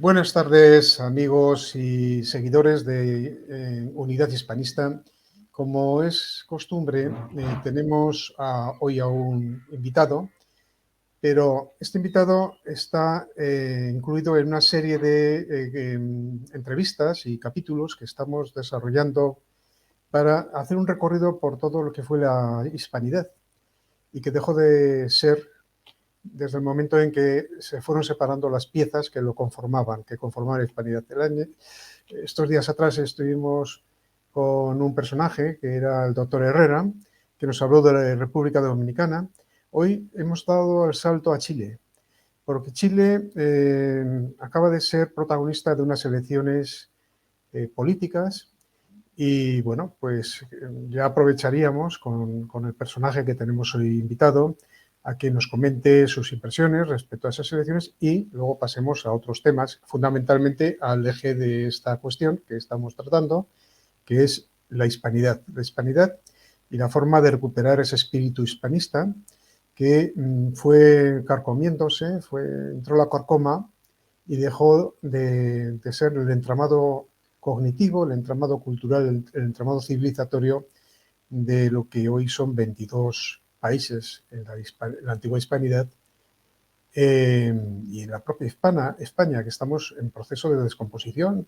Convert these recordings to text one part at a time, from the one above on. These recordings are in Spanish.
Buenas tardes, amigos y seguidores de Unidad Hispanista. Como es costumbre, tenemos hoy a un invitado, pero este invitado está incluido en una serie de entrevistas y capítulos que estamos desarrollando para hacer un recorrido por todo lo que fue la hispanidad y que dejó de ser desde el momento en que se fueron separando las piezas que lo conformaban, que conformaban la hispanidad. Estos días atrás estuvimos con un personaje que era el doctor Herrera, que nos habló de la República Dominicana. Hoy hemos dado el salto a Chile, porque Chile acaba de ser protagonista de unas elecciones políticas y, bueno, pues ya aprovecharíamos con el personaje que tenemos hoy invitado a que nos comente sus impresiones respecto a esas elecciones y luego pasemos a otros temas, fundamentalmente al eje de esta cuestión que estamos tratando, que es la hispanidad. La hispanidad y la forma de recuperar ese espíritu hispanista que fue carcomiéndose, entró la carcoma y dejó de ser el entramado cognitivo, el entramado cultural, el entramado civilizatorio de lo que hoy son 22 países en la antigua hispanidad y en la propia España, que estamos en proceso de descomposición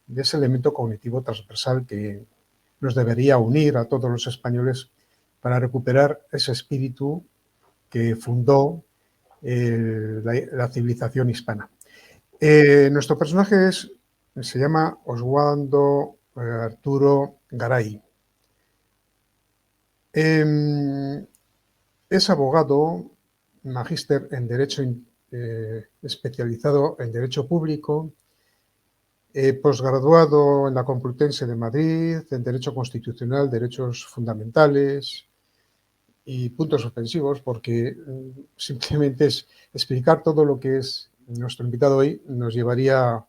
de ese elemento cognitivo transversal que nos debería unir a todos los españoles para recuperar ese espíritu que fundó la civilización hispana. Nuestro personaje se llama Oswaldo Arturo Garay. Es abogado, magíster en Derecho, especializado en Derecho Público, posgraduado en la Complutense de Madrid, en Derecho Constitucional, Derechos Fundamentales y puntos suspensivos, porque simplemente es explicar todo lo que es nuestro invitado hoy nos llevaría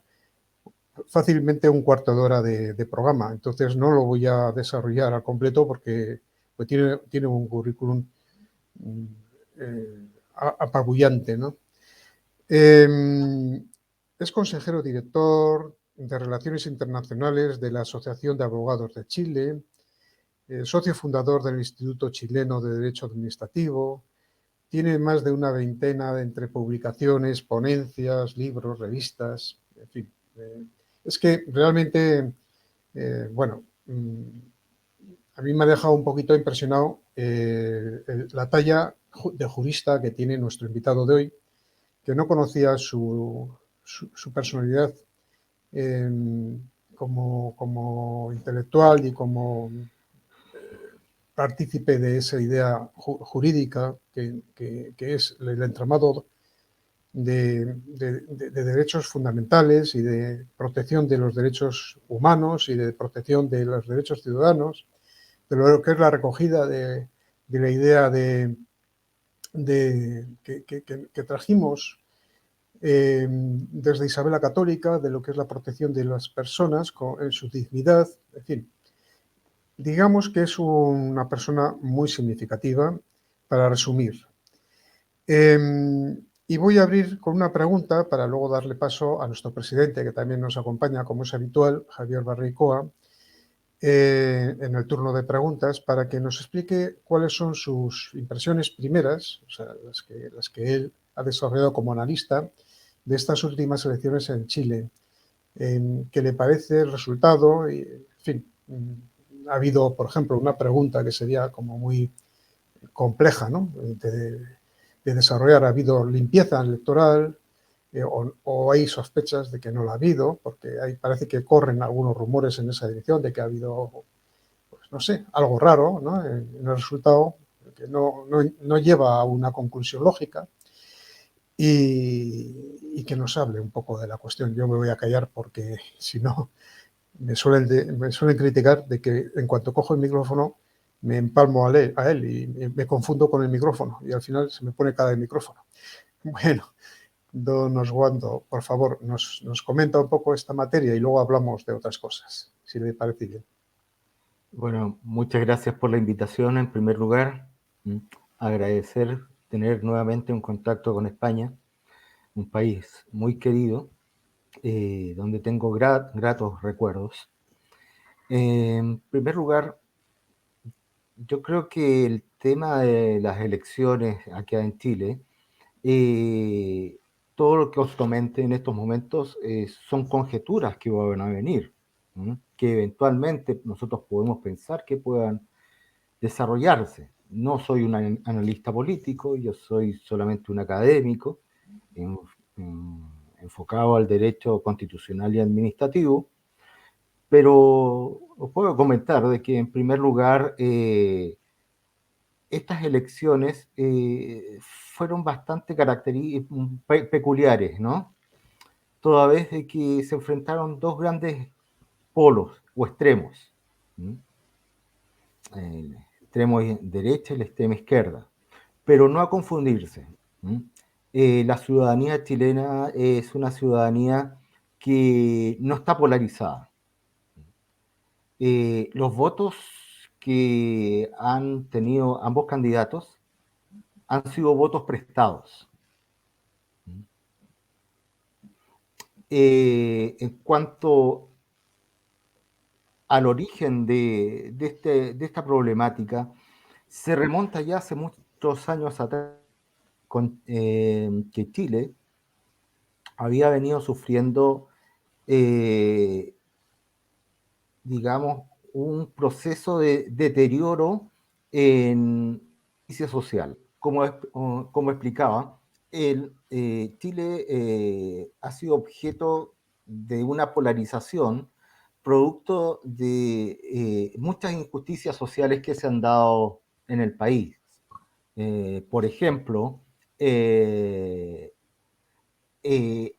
fácilmente un cuarto de hora de programa. Entonces no lo voy a desarrollar al completo porque pues, tiene un currículum apabullante, ¿no? Es consejero director de Relaciones Internacionales de la Asociación de Abogados de Chile, socio fundador del Instituto Chileno de Derecho Administrativo, tiene más de una veintena entre publicaciones, ponencias, libros, revistas, en fin. Es que realmente, bueno, a mí me ha dejado un poquito impresionado la talla de jurista que tiene nuestro invitado de hoy, que no conocía su personalidad como intelectual y como partícipe de esa idea jurídica que es el entramado de derechos fundamentales y de protección de los derechos humanos y de protección de los derechos ciudadanos, de lo que es la recogida de la idea que trajimos desde Isabel la Católica, de lo que es la protección de las personas en su dignidad, en fin. Digamos que es una persona muy significativa, para resumir. Y voy a abrir con una pregunta para luego darle paso a nuestro presidente, que también nos acompaña, como es habitual, Javier Barricoa, en el turno de preguntas, para que nos explique cuáles son sus impresiones primeras, o sea, las que él ha desarrollado como analista de estas últimas elecciones en Chile. ¿Qué le parece el resultado? Y, en fin, ha habido, por ejemplo, una pregunta que sería como muy compleja, ¿no?, de desarrollar. Ha habido limpieza electoral o hay sospechas de que no la ha habido, porque parece que corren algunos rumores en esa dirección de que ha habido, pues no sé, algo raro, ¿no?, en el resultado que no lleva a una conclusión lógica. Y que nos hable un poco de la cuestión. Yo me voy a callar porque si no me suelen criticar de que en cuanto cojo el micrófono me empalmo a él y me confundo con el micrófono y al final se me pone cara de micrófono. Bueno, don Oswaldo, por favor, nos comenta un poco esta materia y luego hablamos de otras cosas, si le parece bien. Bueno, muchas gracias por la invitación en primer lugar. Agradecer tener nuevamente un contacto con España, un país muy querido donde tengo gratos recuerdos. En primer lugar, yo creo que el tema de las elecciones acá en Chile, eh, todo lo que os comenté en estos momentos son conjeturas que van a venir, ¿m? Que eventualmente nosotros podemos pensar que puedan desarrollarse. No soy un analista político, yo soy solamente un académico en, enfocado al derecho constitucional y administrativo, pero os puedo comentar de que en primer lugar estas elecciones fueron bastante peculiares, ¿no? Toda vez de que se enfrentaron dos grandes polos o extremos, ¿m? El extremo derecha y la extrema izquierda, pero no a confundirse. ¿M? La ciudadanía chilena es una ciudadanía que no está polarizada. Los votos que han tenido ambos candidatos han sido votos prestados. En cuanto al origen de esta problemática, se remonta ya hace muchos años atrás que Chile había venido sufriendo, digamos, un proceso de deterioro en justicia social. Como explicaba, Chile ha sido objeto de una polarización producto de muchas injusticias sociales que se han dado en el país. Por ejemplo, eh, eh,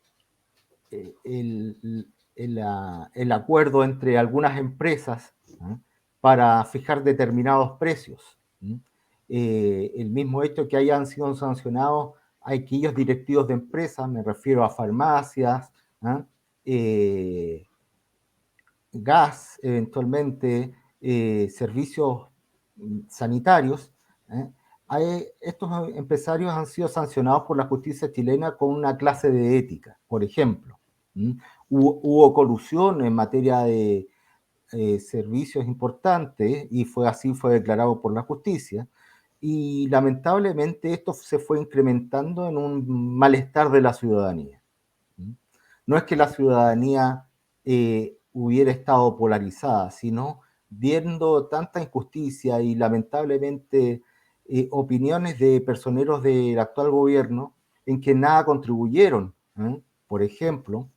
el acuerdo entre algunas empresas, ¿no? Para fijar determinados precios. ¿No? El mismo hecho que hayan sido sancionados aquellos directivos de empresas, me refiero a farmacias, ¿no? Gas, eventualmente, servicios sanitarios. ¿Eh? Estos empresarios han sido sancionados por la justicia chilena con una clase de ética, por ejemplo. Hubo colusión en materia de servicios importantes y fue declarado por la justicia. Y lamentablemente esto se fue incrementando en un malestar de la ciudadanía. No es que la ciudadanía hubiera estado polarizada, sino viendo tanta injusticia y lamentablemente opiniones de personeros del actual gobierno en que nada contribuyeron. ¿Eh? Por ejemplo,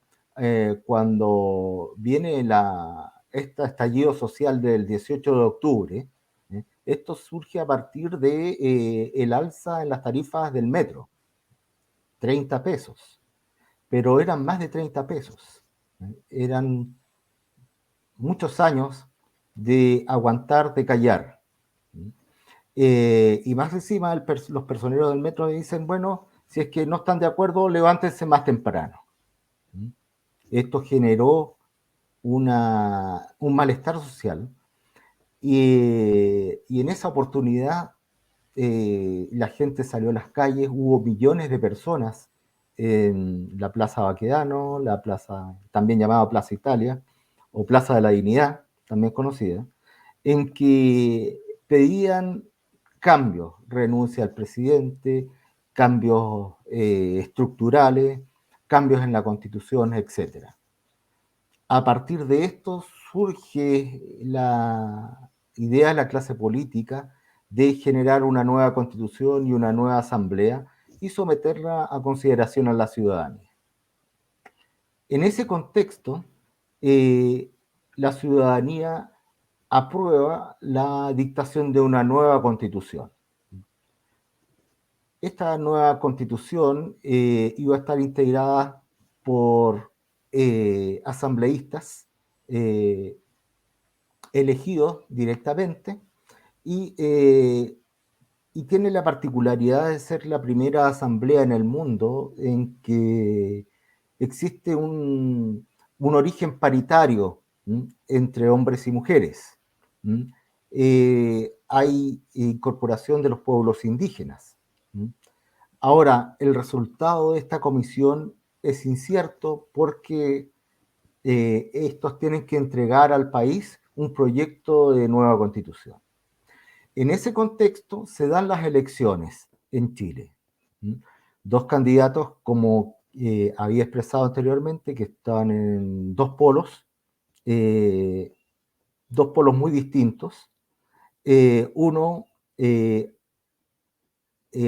cuando viene este estallido social del 18 de octubre, esto surge a partir de el alza en las tarifas del metro, 30 pesos, pero eran más de 30 pesos. Eran muchos años de aguantar, de callar. Y más encima los personeros del metro dicen, bueno, si es que no están de acuerdo, levántense más temprano. Esto generó un malestar social y en esa oportunidad la gente salió a las calles, hubo millones de personas en la Plaza Baquedano, la plaza también llamada Plaza Italia, o Plaza de la Dignidad, también conocida, en que pedían cambios, renuncia al presidente, cambios estructurales, cambios en la Constitución, etc. A partir de esto surge la idea de la clase política de generar una nueva constitución y una nueva asamblea y someterla a consideración a la ciudadanía. En ese contexto, la ciudadanía aprueba la dictación de una nueva constitución. Esta nueva constitución iba a estar integrada por asambleístas elegidos directamente y tiene la particularidad de ser la primera asamblea en el mundo en que existe un origen paritario entre hombres y mujeres. Hay incorporación de los pueblos indígenas. Ahora, el resultado de esta comisión es incierto porque estos tienen que entregar al país un proyecto de nueva constitución. En ese contexto se dan las elecciones en Chile. ¿Mm? Dos candidatos, como había expresado anteriormente, que estaban en eh, dos polos muy distintos. Uno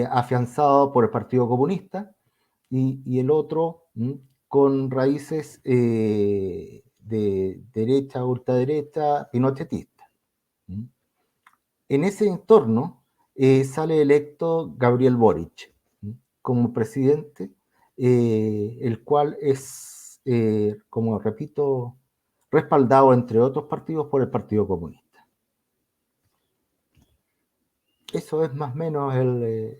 afianzado por el Partido Comunista y el otro con raíces de derecha, ultraderecha, pinochetista. ¿Mm? En ese entorno sale electo Gabriel Boric como presidente, el cual es, como repito, respaldado entre otros partidos por el Partido Comunista. Eso es más o menos el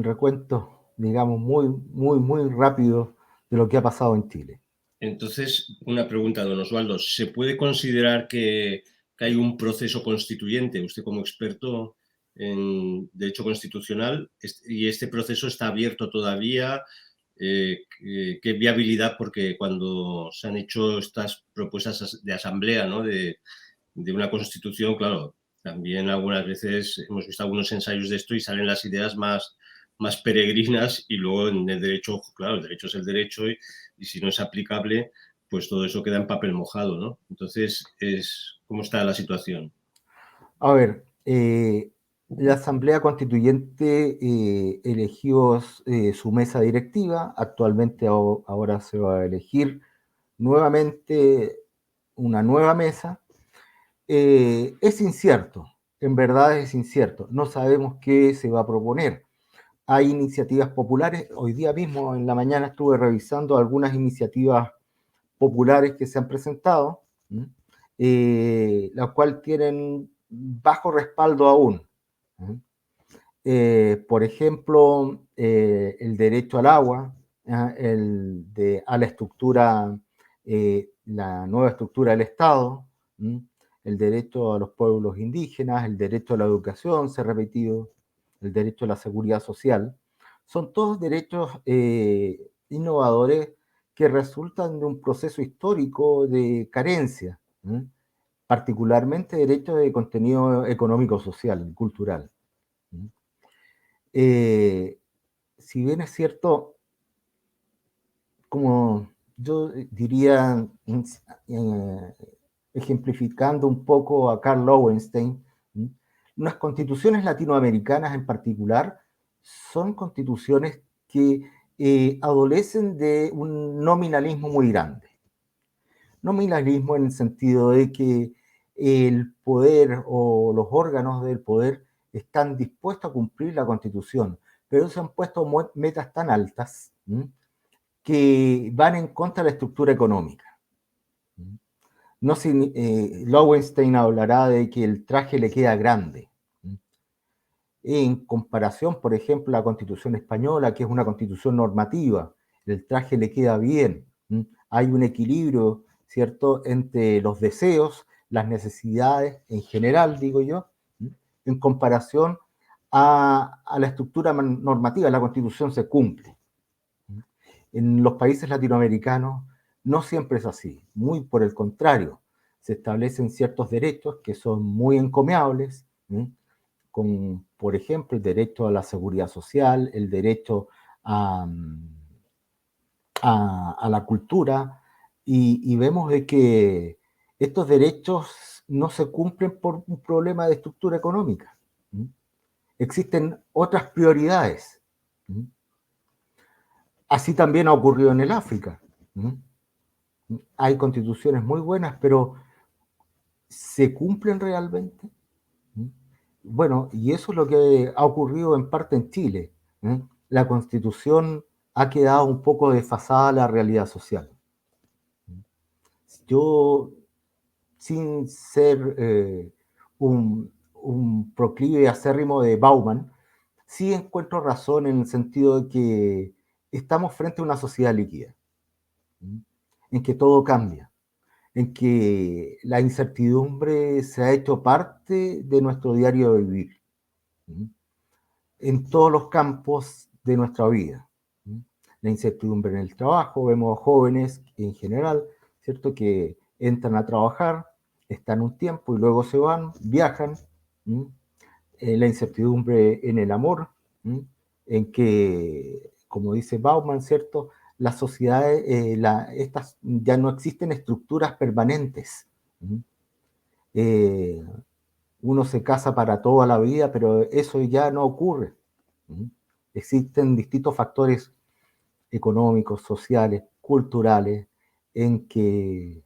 recuento, digamos, muy rápido de lo que ha pasado en Chile. Entonces, una pregunta, don Osvaldo. ¿Se puede considerar que hay un proceso constituyente? Usted como experto en derecho constitucional, y este proceso está abierto todavía. ¿Qué viabilidad? Porque cuando se han hecho estas propuestas de asamblea, ¿no?, de una constitución, claro, también algunas veces hemos visto algunos ensayos de esto y salen las ideas más peregrinas, y luego en el derecho, claro, el derecho es el derecho, y si no es aplicable, pues todo eso queda en papel mojado, ¿no? Entonces, ¿cómo está la situación? A ver, la Asamblea Constituyente eligió su mesa directiva. Actualmente ahora se va a elegir nuevamente una nueva mesa. Es incierto, en verdad es incierto. No sabemos qué se va a proponer. Hay iniciativas populares. Hoy día mismo, en la mañana, estuve revisando algunas iniciativas populares que se han presentado, las cuales tienen bajo respaldo aún. Por ejemplo, el derecho al agua, a la estructura, la nueva estructura del Estado, el derecho a los pueblos indígenas, el derecho a la educación, se ha repetido, el derecho a la seguridad social. Son todos derechos innovadores que resultan de un proceso histórico de carencia, particularmente derechos de contenido económico, social y cultural. Si bien es cierto, como yo diría, ejemplificando un poco a Karl Lowenstein, las constituciones latinoamericanas en particular son constituciones que adolecen de un nominalismo muy grande. Nominalismo en el sentido de que el poder o los órganos del poder están dispuestos a cumplir la Constitución, pero se han puesto metas tan altas que van en contra de la estructura económica. No, Lowenstein hablará de que el traje le queda grande. En comparación, por ejemplo, a la Constitución española, que es una constitución normativa, el traje le queda bien. Hay un equilibrio, ¿cierto?, entre los deseos, las necesidades en general, digo yo, en comparación a la estructura normativa. La Constitución se cumple. En los países latinoamericanos no siempre es así, muy por el contrario. Se establecen ciertos derechos que son muy encomiables, con, por ejemplo, el derecho a la seguridad social, el derecho a la cultura, y vemos de que estos derechos no se cumplen por un problema de estructura económica. Existen otras prioridades. Así también ha ocurrido en el África. Hay constituciones muy buenas, pero ¿se cumplen realmente? Bueno, y eso es lo que ha ocurrido en parte en Chile. La Constitución ha quedado un poco desfasada a la realidad social. Yo, sin ser un proclive acérrimo de Bauman, sí encuentro razón en el sentido de que estamos frente a una sociedad líquida, en que todo cambia, en que la incertidumbre se ha hecho parte de nuestro diario de vivir, en todos los campos de nuestra vida. la incertidumbre en el trabajo. Vemos a jóvenes en general, ¿cierto?, que entran a trabajar, están un tiempo y luego se van, viajan. La incertidumbre en el amor, en que, como dice Bauman, ¿cierto?, las sociedades, estas ya no existen estructuras permanentes. Uno se casa para toda la vida, pero eso ya no ocurre. Existen distintos factores económicos, sociales, culturales, en que,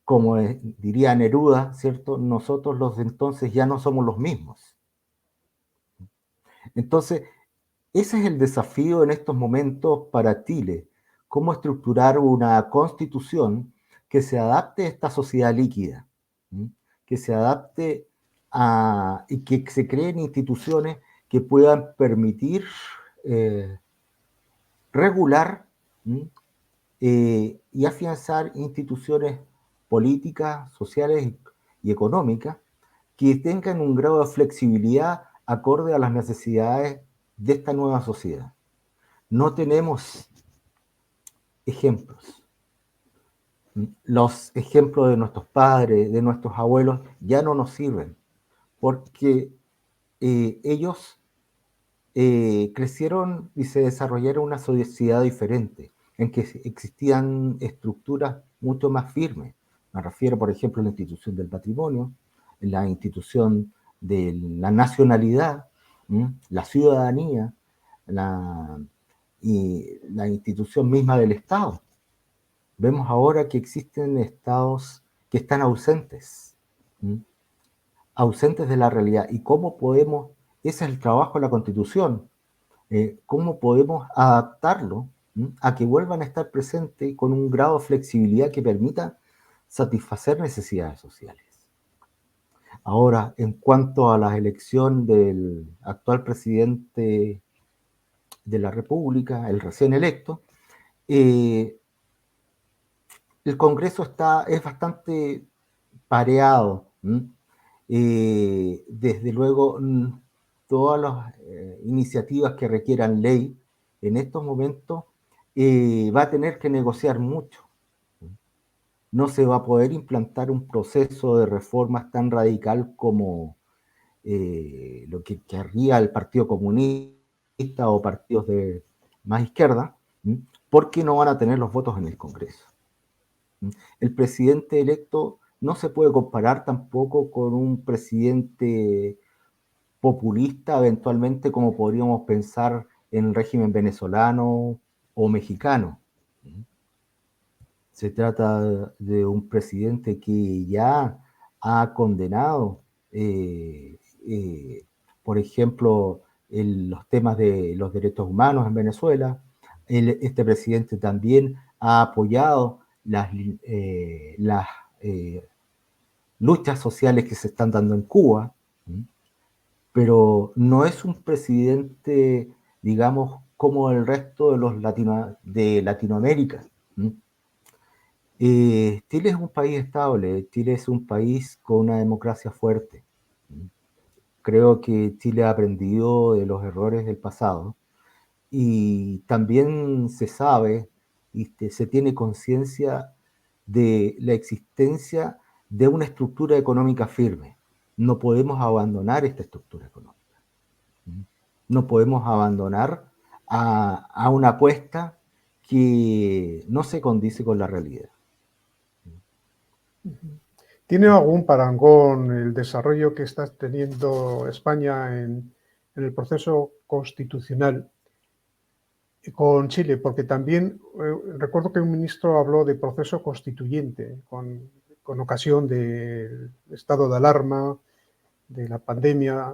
como diría Neruda, ¿cierto?, nosotros los de entonces ya no somos los mismos. Entonces, ese es el desafío en estos momentos para Chile, cómo estructurar una constitución que se adapte a esta sociedad líquida, que se adapte y que se creen instituciones que puedan permitir regular y afianzar instituciones políticas, sociales y económicas que tengan un grado de flexibilidad acorde a las necesidades de esta nueva sociedad. No tenemos ejemplos. Los ejemplos de nuestros padres, de nuestros abuelos, ya no nos sirven, porque ellos crecieron y se desarrollaron una sociedad diferente, en que existían estructuras mucho más firmes. Me refiero, por ejemplo, a la institución del patrimonio, la institución de la nacionalidad, la ciudadanía, y la institución misma del Estado. Vemos ahora que existen estados que están ausentes, ausentes de la realidad. ¿Y cómo podemos? Ese es el trabajo de la Constitución. ¿Cómo podemos adaptarlo a que vuelvan a estar presentes con un grado de flexibilidad que permita satisfacer necesidades sociales? Ahora, en cuanto a la elección del actual presidente de la República, el recién electo, el Congreso es bastante pareado. Desde luego, todas las iniciativas que requieran ley, en estos momentos va a tener que negociar mucho. No se va a poder implantar un proceso de reformas tan radical como lo que querría el Partido Comunista o partidos de más izquierda, porque no van a tener los votos en el Congreso. El presidente electo no se puede comparar tampoco con un presidente populista, eventualmente, como podríamos pensar en el régimen venezolano o mexicano. Se trata de un presidente que ya ha condenado, por ejemplo, los temas de los derechos humanos en Venezuela. Este presidente también ha apoyado las luchas sociales que se están dando en Cuba, pero no es un presidente, digamos, como el resto de los de Latinoamérica. Chile es un país estable, Chile es un país con una democracia fuerte. Creo que Chile ha aprendido de los errores del pasado y también se sabe y se tiene conciencia de la existencia de una estructura económica firme. No podemos abandonar esta estructura económica. No podemos abandonar a una apuesta que no se condice con la realidad. ¿Tiene algún parangón el desarrollo que está teniendo España en el proceso constitucional con Chile? Porque también recuerdo que un ministro habló de proceso constituyente con ocasión del estado de alarma, de la pandemia.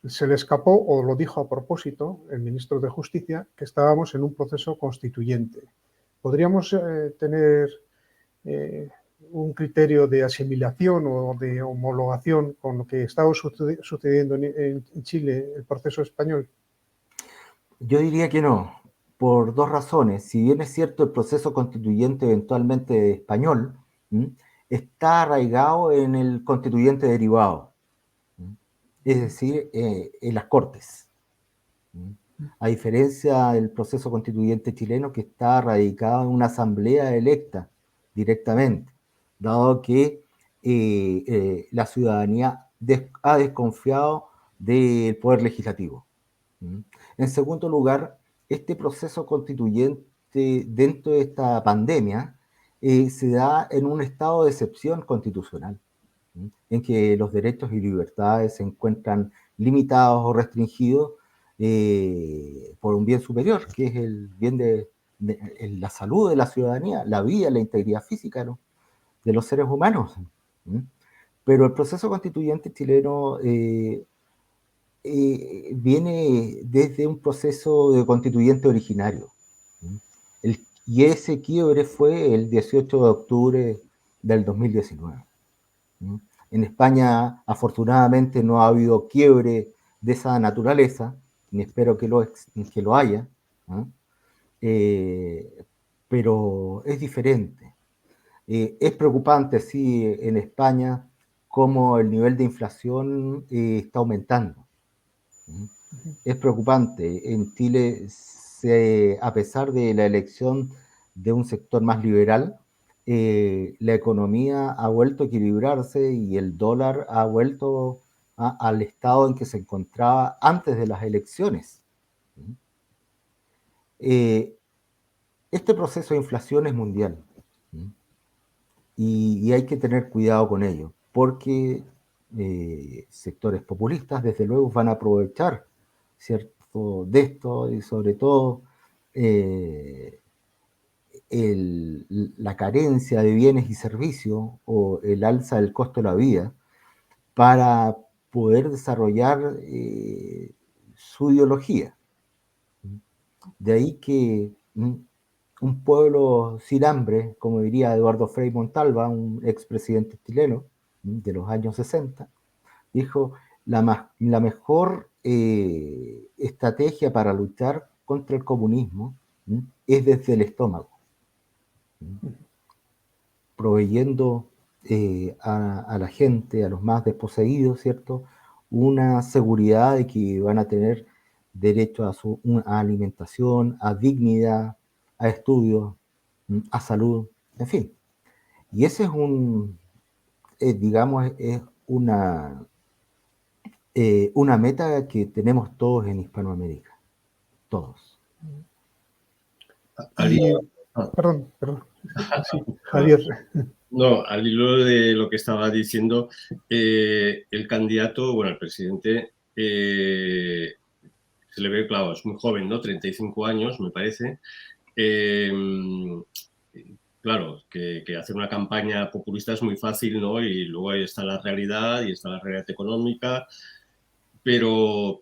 Se le escapó, o lo dijo a propósito, el ministro de Justicia, que estábamos en un proceso constituyente. ¿Podríamos tener un criterio de asimilación o de homologación con lo que estaba sucediendo en Chile, el proceso español? Yo diría que no, por dos razones. Si bien es cierto el proceso constituyente eventualmente español, está arraigado en el constituyente derivado, es decir, en las Cortes. A diferencia del proceso constituyente chileno, que está radicado en una asamblea electa directamente, dado que la ciudadanía ha desconfiado del poder legislativo. En segundo lugar, este proceso constituyente dentro de esta pandemia se da en un estado de excepción constitucional, en que los derechos y libertades se encuentran limitados o restringidos por un bien superior, que es el bien de la salud de la ciudadanía, la vida, la integridad física, ¿no?, de los seres humanos. Pero el proceso constituyente chileno viene desde un proceso de constituyente originario. Y ese quiebre fue el 18 de octubre del 2019. En España, afortunadamente, no ha habido quiebre de esa naturaleza, ni espero que lo haya, ¿no? Pero es diferente. Es preocupante, sí, en España, cómo el nivel de inflación está aumentando. Es preocupante. En Chile, a pesar de la elección de un sector más liberal, la economía ha vuelto a equilibrarse y el dólar ha vuelto al estado en que se encontraba antes de las elecciones. Este proceso de inflación es mundial y hay que tener cuidado con ello, porque sectores populistas, desde luego, van a aprovechar, ¿cierto?, de esto, y sobre todo la carencia de bienes y servicios o el alza del costo de la vida para poder desarrollar su ideología. De ahí que un pueblo sin hambre, como diría Eduardo Frei Montalva, un expresidente chileno de los años 60, dijo: la mejor estrategia para luchar contra el comunismo es desde el estómago, proveyendo a la gente, a los más desposeídos, ¿cierto?, una seguridad de que van a tener derecho a alimentación, a dignidad, a estudios, a salud, en fin. Y ese es digamos, es una meta que tenemos todos en Hispanoamérica, todos. Perdón. Sí, Javier. No, al hilo de lo que estaba diciendo, el candidato, bueno, el presidente, se le ve, claro, es muy joven, ¿no? 35 años, me parece. Claro, que hacer una campaña populista es muy fácil, ¿no? Y luego ahí está la realidad y está la realidad económica, pero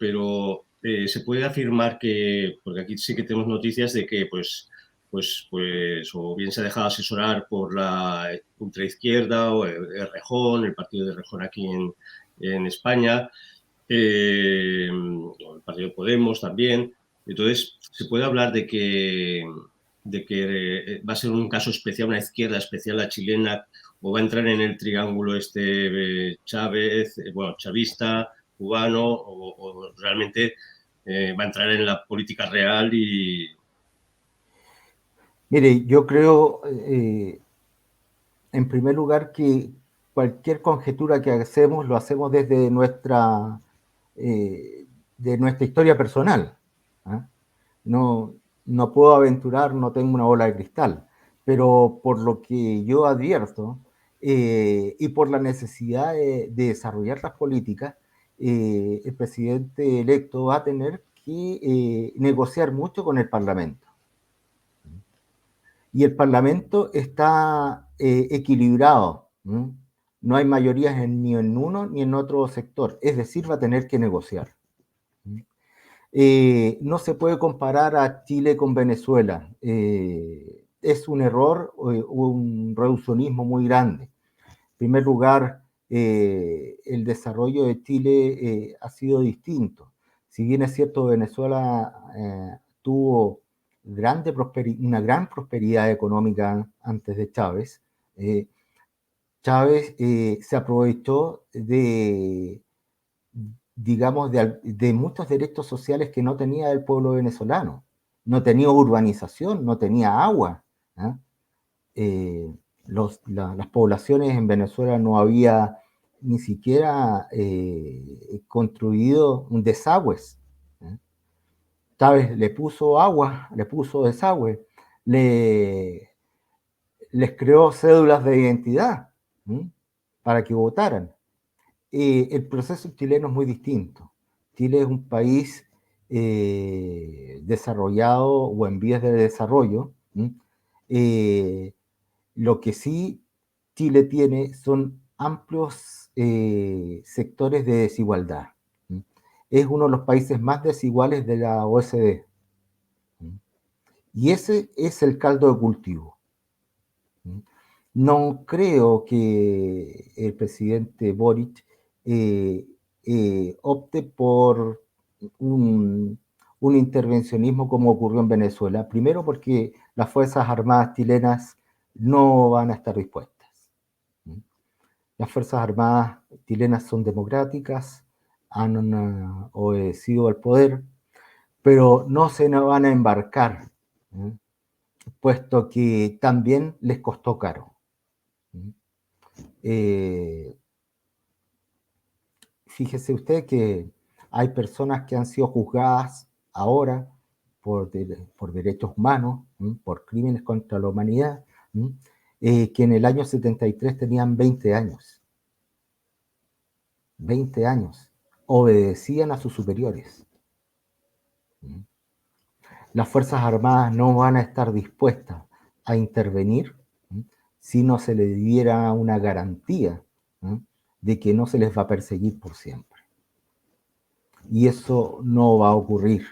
se puede afirmar que, porque aquí sí que tenemos noticias de que, pues o bien se ha dejado asesorar por la ultraizquierda o Errejón, el partido de Errejón aquí en España, o el partido de Podemos también. Entonces, se puede hablar de que va a ser un caso especial, una izquierda especial, la chilena, o va a entrar en el triángulo Chávez, chavista, cubano, o realmente va a entrar en la política real y... Mire, yo creo, en primer lugar, que cualquier conjetura que hacemos, lo hacemos desde de nuestra historia personal. No puedo aventurar, no tengo una bola de cristal, pero por lo que yo advierto y por la necesidad de desarrollar las políticas, el presidente electo va a tener que negociar mucho con el Parlamento. Y el Parlamento está equilibrado. No hay mayorías ni en uno ni en otro sector. Es decir, va a tener que negociar. No se puede comparar a Chile con Venezuela. Es un error, un reduccionismo muy grande. En primer lugar, el desarrollo de Chile ha sido distinto. Si bien es cierto, Venezuela tuvo una gran prosperidad económica antes de Chávez, Chávez se aprovechó de digamos, de muchos derechos sociales que no tenía el pueblo venezolano. No tenía urbanización, no tenía agua. Las poblaciones en Venezuela no había ni siquiera construido un desagües. Chávez le puso agua, le puso desagüe, les creó cédulas de identidad para que votaran. El proceso chileno es muy distinto. Chile es un país desarrollado o en vías de desarrollo. Lo que sí Chile tiene son amplios sectores de desigualdad. Es uno de los países más desiguales de la OECD. Y ese es el caldo de cultivo. No creo que el presidente Boric opte por un intervencionismo como ocurrió en Venezuela. Primero porque las Fuerzas Armadas chilenas no van a estar dispuestas. Las Fuerzas Armadas chilenas son democráticas, han obedecido al poder, pero no se van a embarcar, puesto que también les costó caro. Fíjese usted que hay personas que han sido juzgadas ahora por derechos humanos, por crímenes contra la humanidad, que en el año 73 tenían 20 años. 20 años. Obedecían a sus superiores. Las Fuerzas Armadas no van a estar dispuestas a intervenir si no se les diera una garantía de que no se les va a perseguir por siempre. Y eso no va a ocurrir.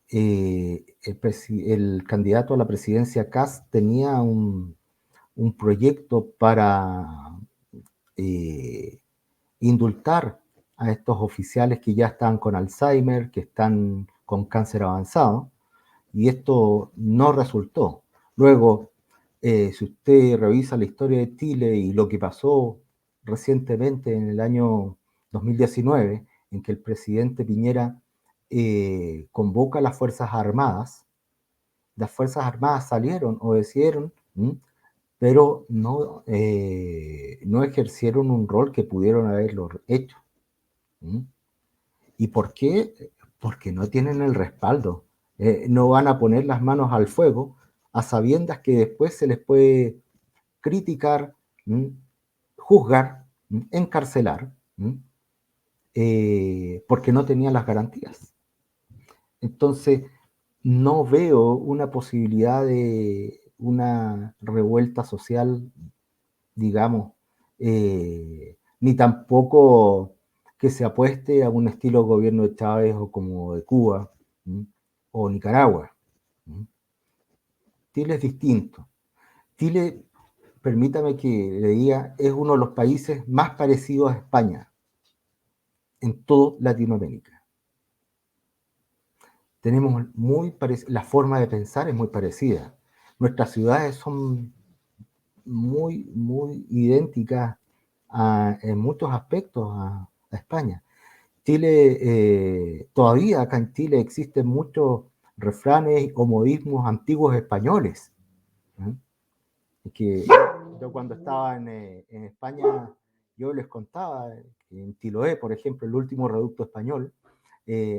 El candidato a la presidencia Kast tenía un proyecto para indultar a estos oficiales que ya están con Alzheimer, que están con cáncer avanzado, y esto no resultó. Luego, si usted revisa la historia de Chile y lo que pasó recientemente en el año 2019, en que el presidente Piñera convoca a las Fuerzas Armadas, las Fuerzas Armadas salieron, obedecieron, pero no ejercieron un rol que pudieron haberlo hecho. ¿Y por qué? Porque no tienen el respaldo. No van a poner las manos al fuego a sabiendas que después se les puede criticar, juzgar, encarcelar, porque no tenían las garantías. Entonces, no veo una posibilidad de una revuelta social, digamos, ni tampoco que se apueste a un estilo de gobierno de Chávez o como de Cuba o Nicaragua. Chile es distinto. Chile, permítame que le diga, es uno de los países más parecidos a España en toda Latinoamérica. Tenemos la forma de pensar es muy parecida. Nuestras ciudades son muy, muy idénticas en muchos aspectos a España. Chile, todavía acá en Chile existen muchos refranes o modismos antiguos españoles. Que yo cuando estaba en España, yo les contaba que en Chiloé, por ejemplo, el último reducto español,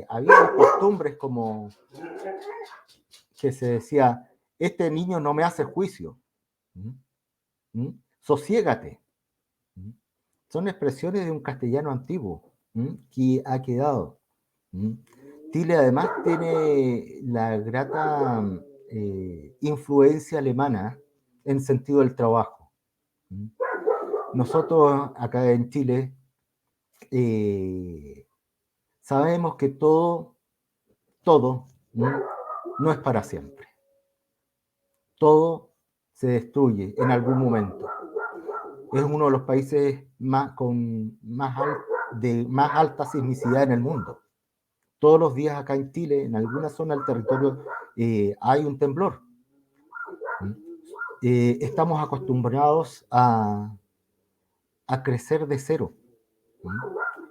había costumbres como que se decía, este niño no me hace juicio, sosiégate. Son expresiones de un castellano antiguo que ha quedado. Chile además tiene la grata influencia alemana en sentido del trabajo. Nosotros acá en Chile sabemos que todo no es para siempre. Todo se destruye en algún momento. Es uno de los países de más alta sismicidad en el mundo. Todos los días acá en Chile, en alguna zona del territorio, hay un temblor. Estamos acostumbrados a crecer de cero.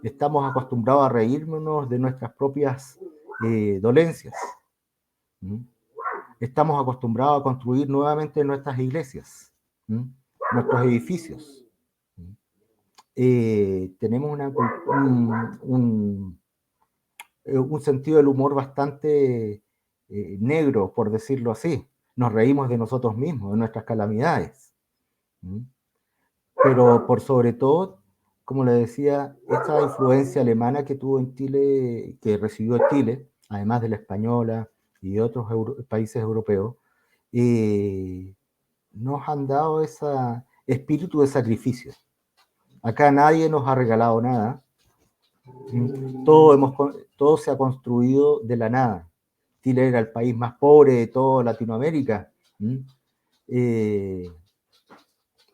Estamos acostumbrados a reírnos de nuestras propias dolencias. Estamos acostumbrados a construir nuevamente nuestras iglesias, nuestros edificios. Tenemos un sentido del humor bastante negro, por decirlo así. Nos reímos de nosotros mismos, de nuestras calamidades. Pero por sobre todo, como le decía, esta influencia alemana que tuvo en Chile, que recibió Chile, además de la española y de otros países europeos, nos han dado ese espíritu de sacrificio. Acá nadie nos ha regalado nada. Todo se ha construido de la nada. Chile era el país más pobre de toda Latinoamérica.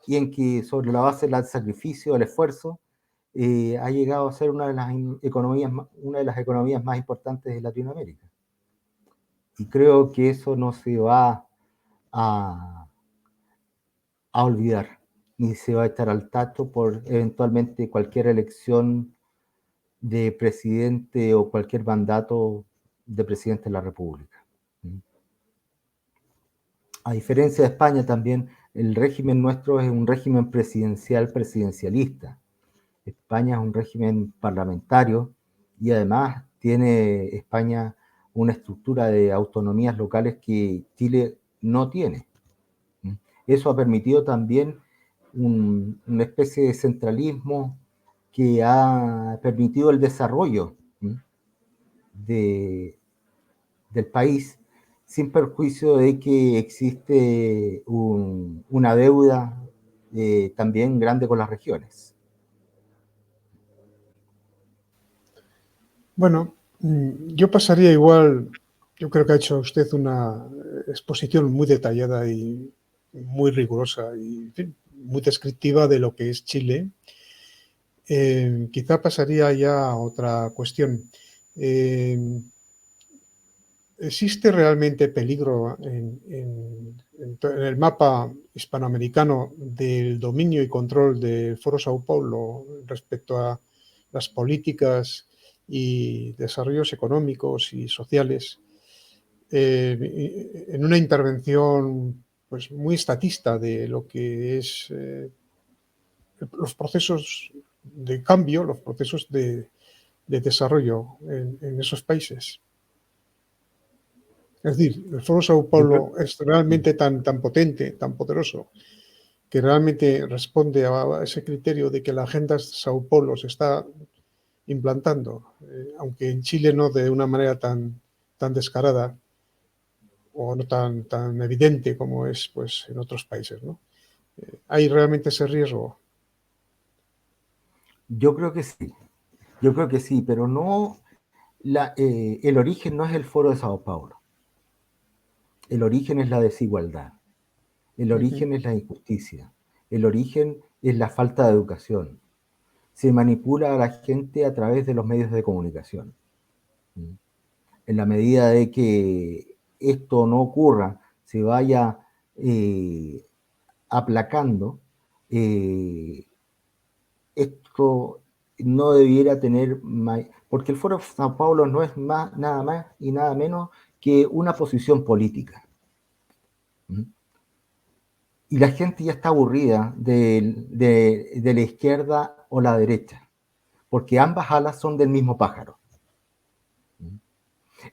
Y en que sobre la base del sacrificio, del esfuerzo, ha llegado a ser una de las economías más importantes de Latinoamérica. Y creo que eso no se va a olvidar, ni se va a echar al tacho por eventualmente cualquier elección de presidente o cualquier mandato de presidente de la República. A diferencia de España también, el régimen nuestro es un régimen presidencialista. España es un régimen parlamentario y además tiene España una estructura de autonomías locales que Chile no tiene. Eso ha permitido también una especie de centralismo que ha permitido el desarrollo del país, sin perjuicio de que existe una deuda también grande con las regiones. Bueno, yo pasaría igual, yo creo que ha hecho usted una exposición muy detallada y muy rigurosa y en fin, muy descriptiva de lo que es Chile. Quizá pasaría ya a otra cuestión. ¿Existe realmente peligro en el mapa hispanoamericano del dominio y control del Foro Sao Paulo respecto a las políticas y desarrollos económicos y sociales en una intervención pues, muy estatista de lo que es los procesos de cambio, los procesos de desarrollo en esos países? Es decir, el Foro Sao Paulo es realmente tan potente, tan poderoso, que realmente responde a ese criterio de que la agenda Sao Paulo se está implantando, aunque en Chile no de una manera tan descarada o no tan evidente como es pues, en otros países, ¿no? ¿Hay realmente ese riesgo? Yo creo que sí, pero no el origen no es el Foro de Sao Paulo. El origen es la desigualdad. El origen es la injusticia. El origen es la falta de educación. Se manipula a la gente a través de los medios de comunicación. En la medida de que esto no ocurra, se vaya aplacando, esto no debiera tener, porque el Foro de Sao Paulo no es nada más y nada menos que una posición política. Y la gente ya está aburrida de la izquierda o la derecha, porque ambas alas son del mismo pájaro.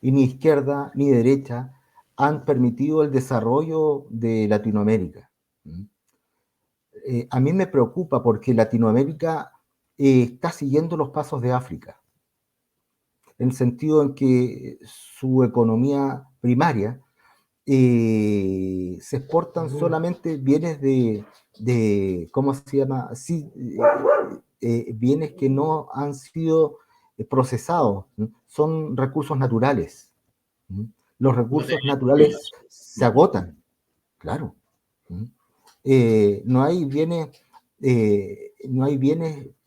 Y ni izquierda ni derecha han permitido el desarrollo de Latinoamérica. A mí me preocupa porque Latinoamérica está siguiendo los pasos de África, en el sentido en que su economía primaria se exportan solamente bienes ¿cómo se llama? Sí, bienes que no han sido procesados, son recursos naturales. Los recursos naturales se agotan, claro. No hay bienes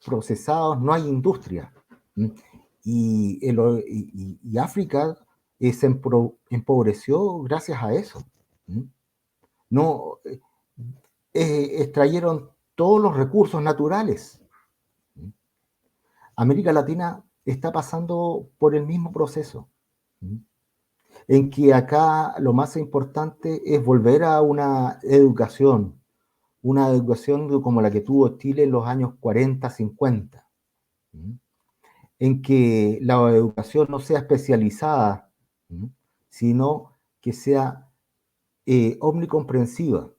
procesados, no hay industria. Y África se empobreció gracias a eso. No extrayeron todos los recursos naturales. América Latina está pasando por el mismo proceso, en que acá lo más importante es volver a una educación como la que tuvo Chile en los años 40, 50, en que la educación no sea especializada, sino que sea omnicomprensiva.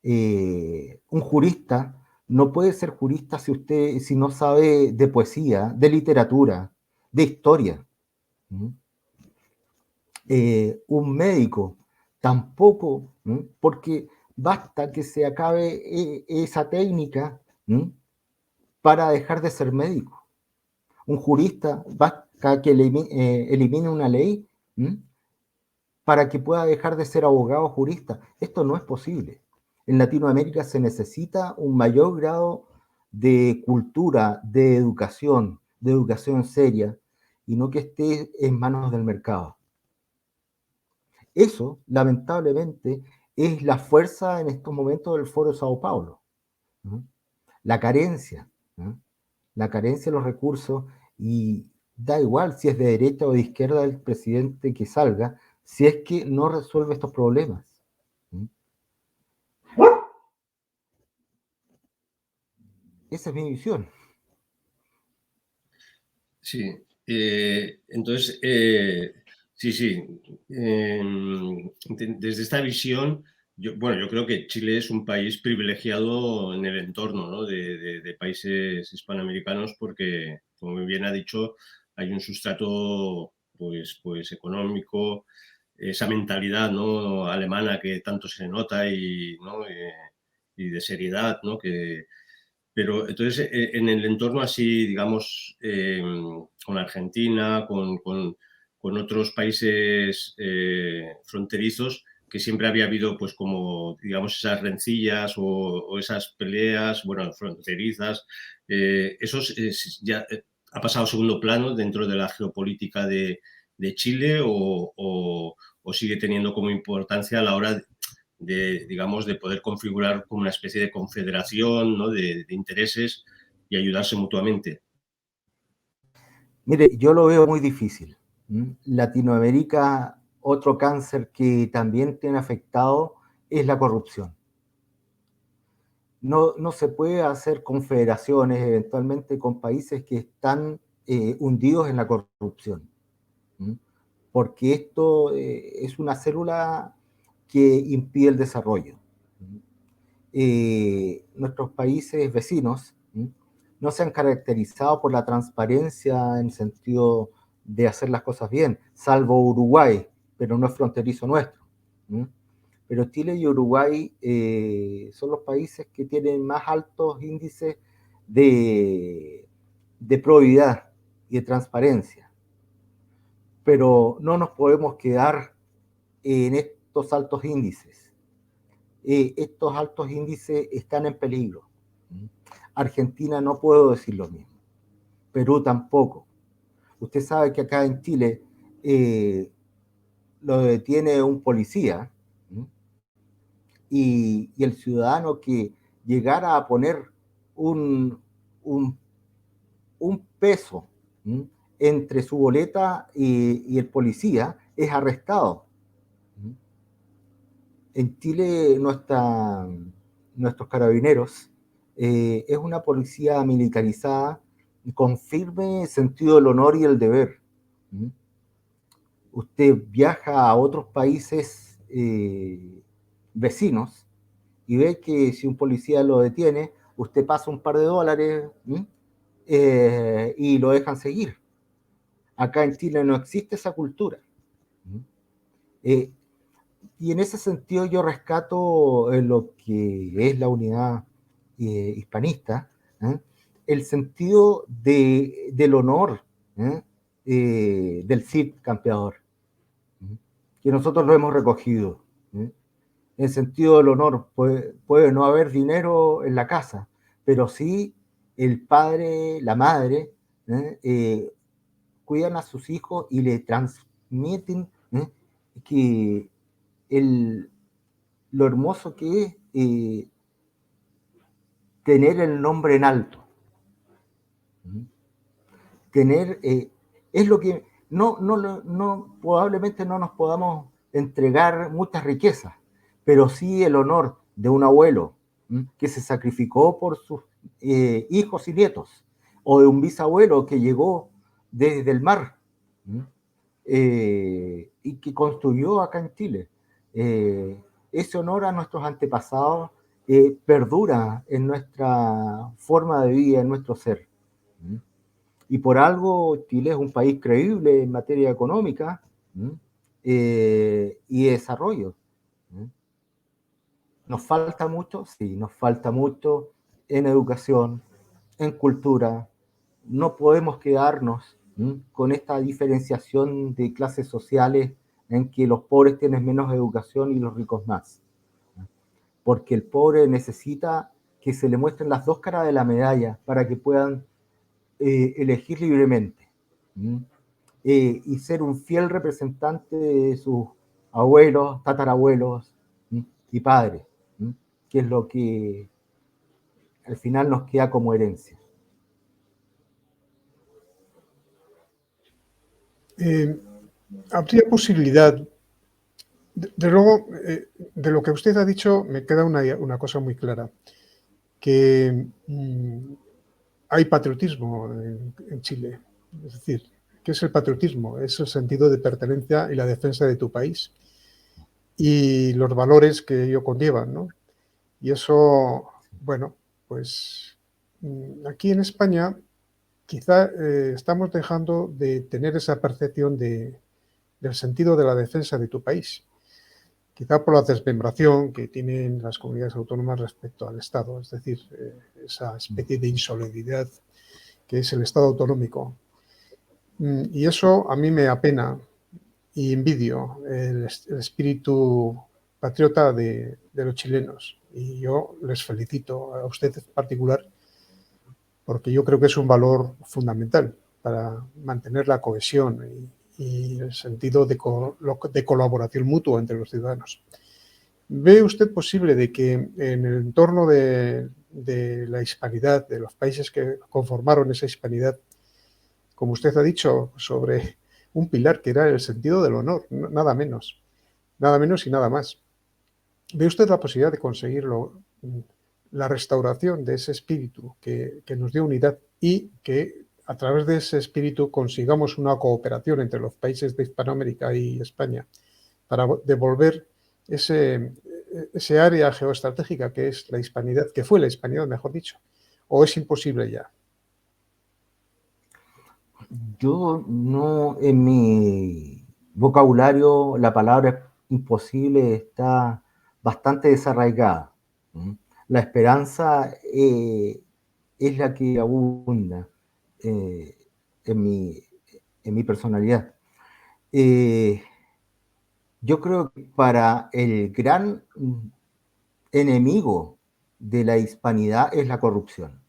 Un jurista no puede ser jurista si no sabe de poesía, de literatura, de historia. Un médico tampoco, porque basta que se acabe esa técnica para dejar de ser médico. Un jurista basta que elimine una ley para que pueda dejar de ser abogado o jurista. Esto no es posible. En Latinoamérica se necesita un mayor grado de cultura, de educación seria, y no que esté en manos del mercado. Eso, lamentablemente, es la fuerza en estos momentos del Foro de Sao Paulo. La carencia de los recursos, y da igual si es de derecha o de izquierda el presidente que salga, si es que no resuelve estos problemas. Esa es mi visión. Sí, entonces, sí. Desde esta visión, yo creo que Chile es un país privilegiado en el entorno, ¿no?, de países hispanoamericanos, porque, como bien ha dicho, hay un sustrato pues económico, esa mentalidad, ¿no?, alemana que tanto se nota y de seriedad, ¿no?, pero entonces, en el entorno así, digamos, con Argentina, con otros países fronterizos, que siempre había habido, pues, como, digamos, esas rencillas o esas peleas, bueno, fronterizas, eso ya ha pasado a segundo plano dentro de la geopolítica de Chile, o sigue teniendo como importancia a la hora digamos, de poder configurar como una especie de confederación, ¿no?, de intereses y ayudarse mutuamente. Mire, yo lo veo muy difícil. Latinoamérica, otro cáncer que también tiene afectado es la corrupción. No se puede hacer confederaciones eventualmente con países que están hundidos en la corrupción, porque esto es una célula que impide el desarrollo. Nuestros países vecinos no se han caracterizado por la transparencia en el sentido de hacer las cosas bien, salvo Uruguay, pero no es fronterizo nuestro. Pero Chile y Uruguay son los países que tienen más altos índices de probidad y de transparencia. Pero no nos podemos quedar en estos altos índices. Estos altos índices están en peligro. Argentina no puedo decir lo mismo. Perú tampoco. Usted sabe que acá en Chile lo detiene un policía, y el ciudadano que llegara a poner un peso entre su boleta y el policía es arrestado. En Chile nuestros carabineros es una policía militarizada con firme sentido del honor y el deber. Usted viaja a otros países vecinos y ve que si un policía lo detiene, usted pasa un par de dólares y lo dejan seguir. Acá en Chile no existe esa cultura. Y en ese sentido yo rescato lo que es la unidad hispanista, el sentido del honor del Cid campeador, que nosotros lo hemos recogido. En el sentido del honor, puede no haber dinero en la casa, pero sí el padre, la madre, cuidan a sus hijos y le transmiten que lo hermoso que es tener el nombre en alto. tener, es lo que probablemente no nos podamos entregar muchas riquezas, pero sí el honor de un abuelo que se sacrificó por sus hijos y nietos, o de un bisabuelo que llegó desde el mar y que construyó acá en Chile. Ese honor a nuestros antepasados perdura en nuestra forma de vida, en nuestro ser. Y por algo Chile es un país creíble en materia económica y desarrollo. ¿Nos falta mucho? Sí, nos falta mucho en educación, en cultura. No podemos quedarnos con esta diferenciación de clases sociales en que los pobres tienen menos educación y los ricos más. Porque el pobre necesita que se le muestren las dos caras de la medalla para que puedan elegir libremente y ser un fiel representante de sus abuelos, tatarabuelos y padres, que es lo que al final nos queda como herencia. ¿Habría posibilidad? De luego, de lo que usted ha dicho, me queda una cosa muy clara, que hay patriotismo en Chile. Es decir, ¿qué es el patriotismo? Es el sentido de pertenencia y la defensa de tu país y los valores que ello conllevan, ¿no? Y eso, bueno, pues aquí en España quizá estamos dejando de tener esa percepción del sentido de la defensa de tu país. Quizá por la desmembración que tienen las comunidades autónomas respecto al Estado, es decir, esa especie de insolidaridad que es el Estado autonómico. Y eso a mí me apena y envidio el espíritu patriota de los chilenos. Y yo les felicito a usted en particular porque yo creo que es un valor fundamental para mantener la cohesión y el sentido de colaboración mutua entre los ciudadanos. ¿Ve usted posible de que en el entorno de la hispanidad, de los países que conformaron esa hispanidad, como usted ha dicho, sobre un pilar que era el sentido del honor, nada menos y nada más? ¿Ve usted la posibilidad de conseguirlo, la restauración de ese espíritu que nos dio unidad y que a través de ese espíritu consigamos una cooperación entre los países de Hispanoamérica y España para devolver ese área geoestratégica que es la hispanidad, que fue la hispanidad, mejor dicho, o es imposible ya? Yo no, en mi vocabulario la palabra imposible está bastante desarraigada. La esperanza es la que abunda en mi personalidad. Yo creo que para el gran enemigo de la hispanidad es la corrupción.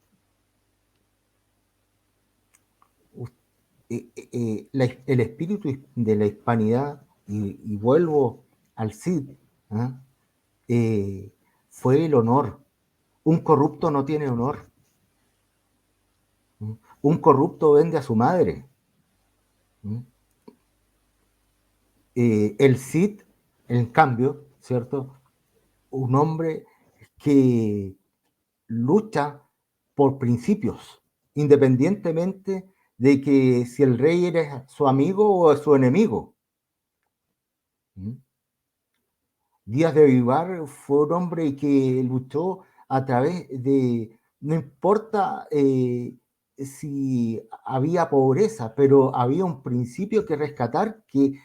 El espíritu de la hispanidad, y vuelvo al Cid, fue el honor. Un corrupto no tiene honor. Un corrupto vende a su madre. El Cid, en cambio, ¿cierto? Un hombre que lucha por principios, independientemente de que si el rey era su amigo o su enemigo. Díaz de Vivar fue un hombre que luchó a través de, no importa si había pobreza, pero había un principio que rescatar que,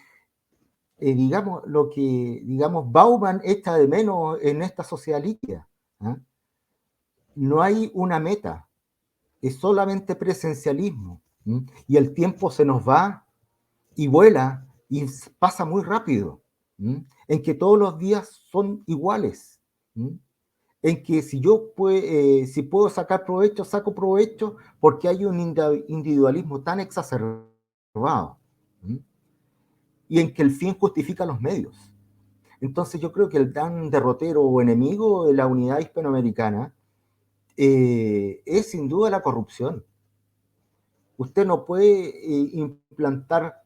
digamos, lo que, digamos, Bauman echa de menos en esta sociedad líquida. No hay una meta, es solamente presencialismo. Y el tiempo se nos va y vuela y pasa muy rápido, en que todos los días son iguales, en que si yo si puedo sacar provecho, saco provecho porque hay un individualismo tan exacerbado, y en que el fin justifica los medios. Entonces yo creo que el gran derrotero o enemigo de la unidad hispanoamericana es sin duda la corrupción. Usted no puede implantar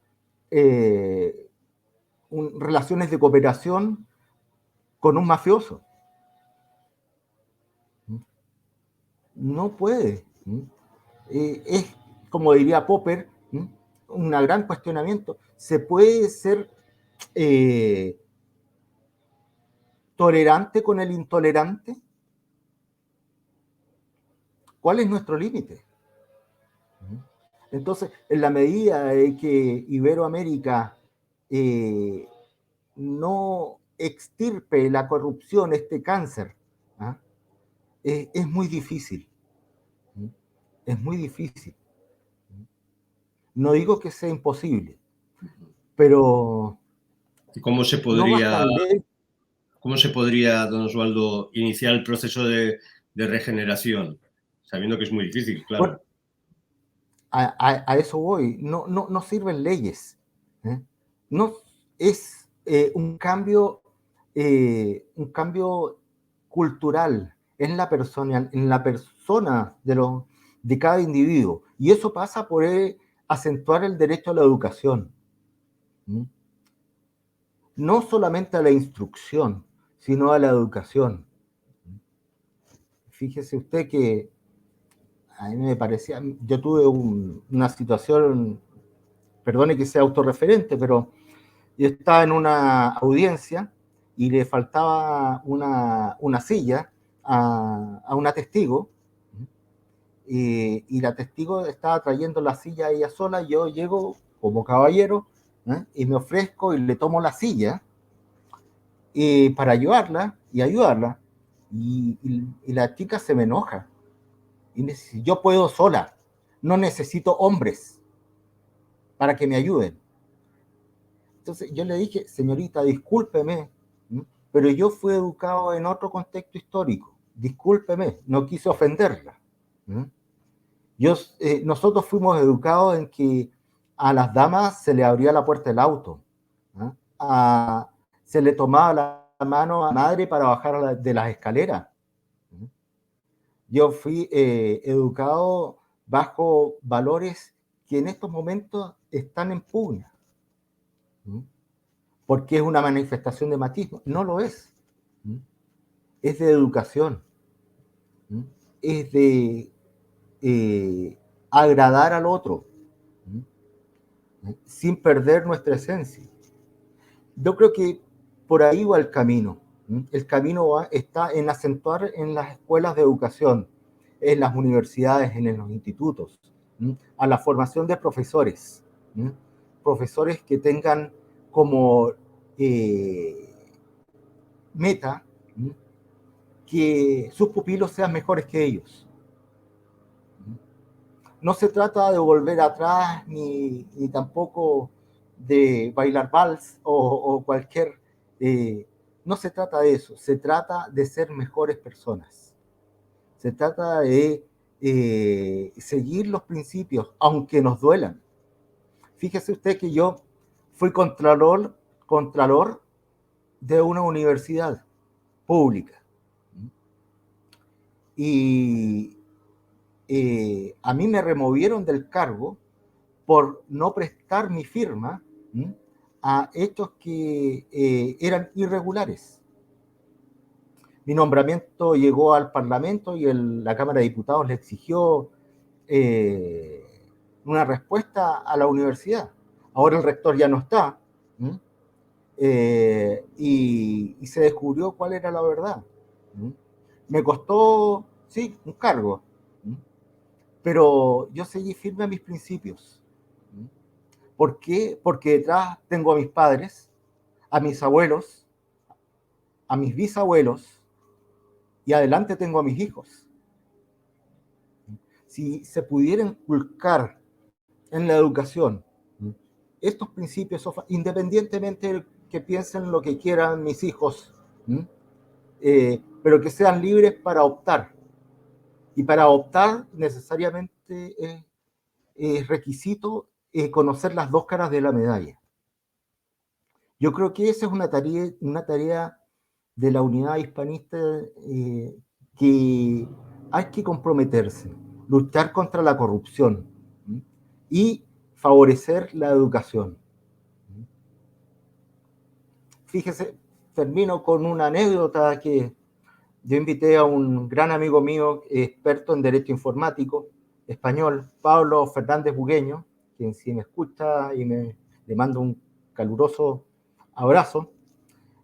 relaciones de cooperación con un mafioso. No puede. Es, como diría Popper, un gran cuestionamiento. ¿Se puede ser tolerante con el intolerante? ¿Cuál es nuestro límite? Entonces, en la medida de que Iberoamérica no extirpe la corrupción, este cáncer, ¿ah? Es muy difícil. Es muy difícil. No digo que sea imposible, pero ¿Cómo se no bastan leyes. ¿Cómo se podría, don Osvaldo, iniciar el proceso de regeneración? Sabiendo que es muy difícil, claro. Bueno, a eso voy. No sirven leyes. No es un cambio cultural en la persona de cada individuo. Y eso pasa por acentuar el derecho a la educación. No solamente a la instrucción, sino a la educación. Fíjese usted que a mí me parecía, yo tuve una situación, perdone que sea autorreferente, pero yo estaba en una audiencia y le faltaba una silla a una testigo, y la testigo estaba trayendo la silla a ella sola. Yo llego como caballero, y me ofrezco y le tomo la silla para ayudarla, y la chica se me enoja y me dice: yo puedo sola, no necesito hombres para que me ayuden. Entonces yo le dije: señorita, discúlpeme, pero yo fui educado en otro contexto histórico, discúlpeme, no quise ofenderla. Nosotros fuimos educados en que a las damas se le abría la puerta del auto, se le tomaba la mano a la madre para bajar de las escaleras. Yo fui educado bajo valores que en estos momentos están en pugna, porque es una manifestación de machismo. No lo es. Es de educación. Es de agradar al otro, sin perder nuestra esencia. Yo creo que por ahí va el camino. El camino está en acentuar en las escuelas de educación, en las universidades, en los institutos, a la formación de profesores, profesores que tengan como meta que sus pupilos sean mejores que ellos. No se trata de volver atrás ni tampoco de bailar vals o cualquier... no se trata de eso, se trata de ser mejores personas. Se trata de seguir los principios, aunque nos duelan. Fíjese usted que yo fui contralor de una universidad pública. Y a mí me removieron del cargo por no prestar mi firma a hechos que eran irregulares. Mi nombramiento llegó al Parlamento y la Cámara de Diputados le exigió una respuesta a la universidad. Ahora el rector ya no está, y se descubrió cuál era la verdad. Me costó, sí, un cargo, pero yo seguí firme a mis principios. ¿Por qué? Porque detrás tengo a mis padres, a mis abuelos, a mis bisabuelos, y adelante tengo a mis hijos. Si se pudiera inculcar en la educación estos principios, independientemente de que piensen lo que quieran mis hijos, pero que sean libres para optar. Y para optar necesariamente es requisito conocer las dos caras de la medalla. Yo creo que esa es una tarea de la unidad hispanista que hay que comprometerse, luchar contra la corrupción, y favorecer la educación. Fíjese, termino con una anécdota que yo invité a un gran amigo mío, experto en derecho informático, español, Pablo Fernández Bugueño, quien si me escucha y le mando un caluroso abrazo.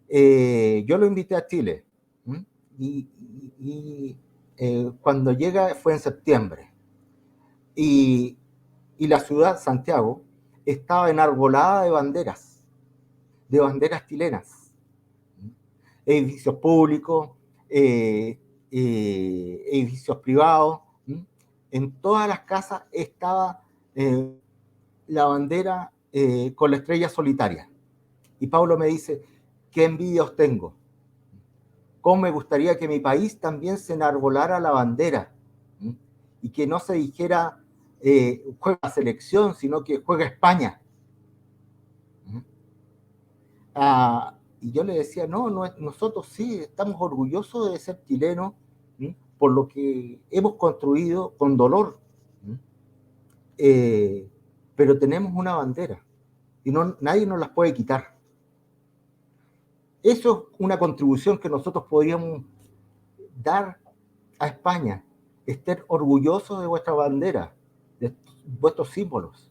Yo lo invité a Chile, ¿m? Cuando llega fue en septiembre y la ciudad, Santiago, estaba enarbolada de banderas chilenas, edificios públicos, edificios privados. En todas las casas estaba la bandera con la estrella solitaria. Y Pablo me dice, qué envidia os tengo. Cómo me gustaría que mi país también se enarbolara la bandera. Y que no se dijera juega selección, sino que juega España. Y yo le decía, no, nosotros sí estamos orgullosos de ser chilenos, por lo que hemos construido con dolor, pero tenemos una bandera y nadie nos las puede quitar. Eso es una contribución que nosotros podríamos dar a España, estar orgullosos de vuestra bandera, de vuestros símbolos.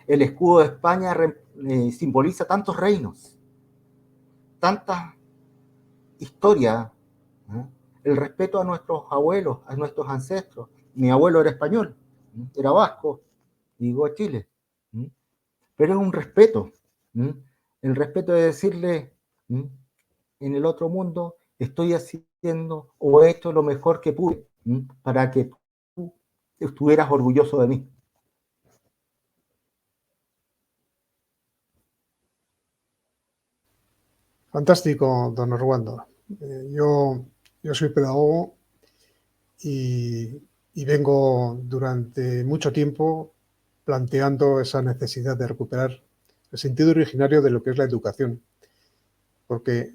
El escudo de España simboliza tantos reinos, tanta historia, el respeto a nuestros abuelos, a nuestros ancestros. Mi abuelo era español, era vasco, y llegó a Chile. Pero es un respeto, el respeto de decirle, en el otro mundo estoy haciendo o he hecho lo mejor que pude para que tú estuvieras orgulloso de mí. Fantástico, don Orlando. Yo soy pedagogo y vengo durante mucho tiempo planteando esa necesidad de recuperar el sentido originario de lo que es la educación, porque